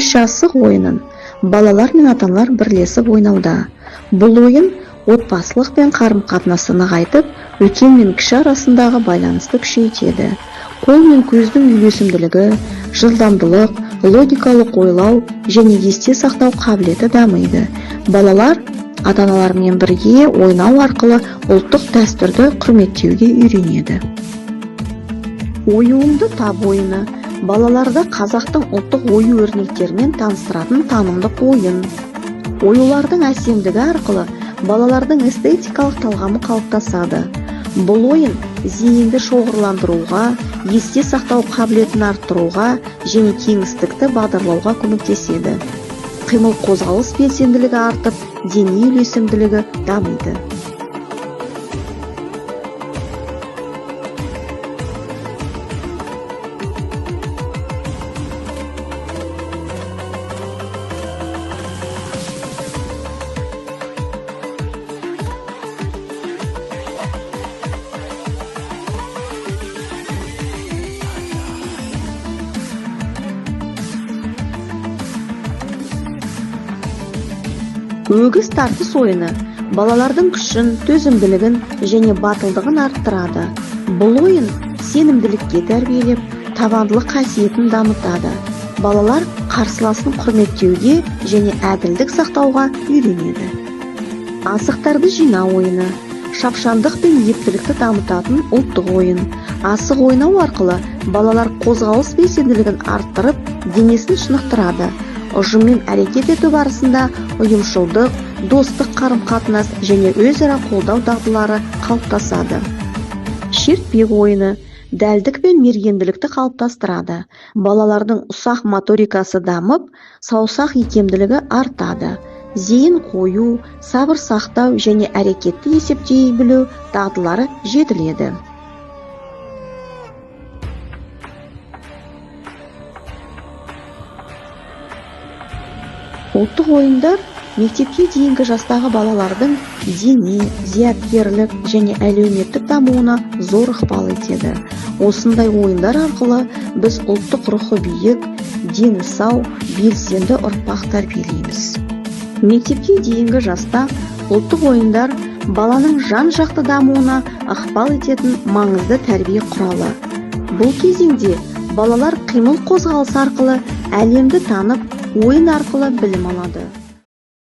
Көш асық ойынын балалар мен ата-аналар бірлесіп ойнауда. Бұл ойын отбасылық пен қарым-қатынасты нығайтып, үлкен мен кіші арасындағы байланысты күшейтеді. Қол мен көздің үйлесімділігі, жылдамдылық, логикалық ойлау және есте сақтау қабілеті дамиды. Балалар ата-аналармен бірге ойнау арқылы ұлттық дәстүрді құрметтеуге үйренеді. Оюыңды тап ойыны балаларды қазақтың ұлттық ою өрнектерімен таныстыратын танымдық ойын. Оюлардың әсемдігі арқылы балалардың эстетикалық талғамы қалыптасады. Бұл ойын зейінді шоғырландыруға, есте сақтау қабілетін арттыруға және кеңістікті бағдарлауға көмектеседі. Қимыл қозғалыс белсенділігі артып, дене үйлесімділігі дамиды. Өгіз тартыс ойыны балалардың күшін, төзімділігін және батылдығын арттырады. Бұл ойын сенімділікке тәрбиелеп, табандылық қасиетін дамытады. Балалар қарсыласын құрметтеуге және әділдік сақтауға үйренеді. Асықтарды жинау ойыны шапшаңдық пен ептілікті дамытатын ұлттық ойын. Асық ойнау арқылы балалар қозғалыс белсенділігін арттырып, денесін шынықтырады. Ұжыммен әрекет ету барысында ұйымшылдық, достық қарым-қатынас және өзара қолдау дағдылары қалыптасады. Шертпе ойыны дәлдік пен мергенділікті қалыптастырады. Балалардың ұсақ моторикасы дамып, саусақ икемділігі артады. Зейін қою, сабыр сақтау және әрекетті есептей білу дағдылары жетіледі. Ұлттық ойындар мектепке дейінгі жастағы балалардың дене, зияткерлік және әлеуметтік дамуына зор ықпал етеді. Осындай ойындар арқылы біз ұлттық рухы биік, дені сау, белсенді ұрпақ тәрбиелейміз. Мектепке дейінгі жаста ұлттық ойындар баланың жан-жақты дамуына ықпал ететін маңызды тәрбие құралы. Бұл кезеңде балалар қимыл қозғалыс арқылы әлемді танып, ойын арқылы білім алады.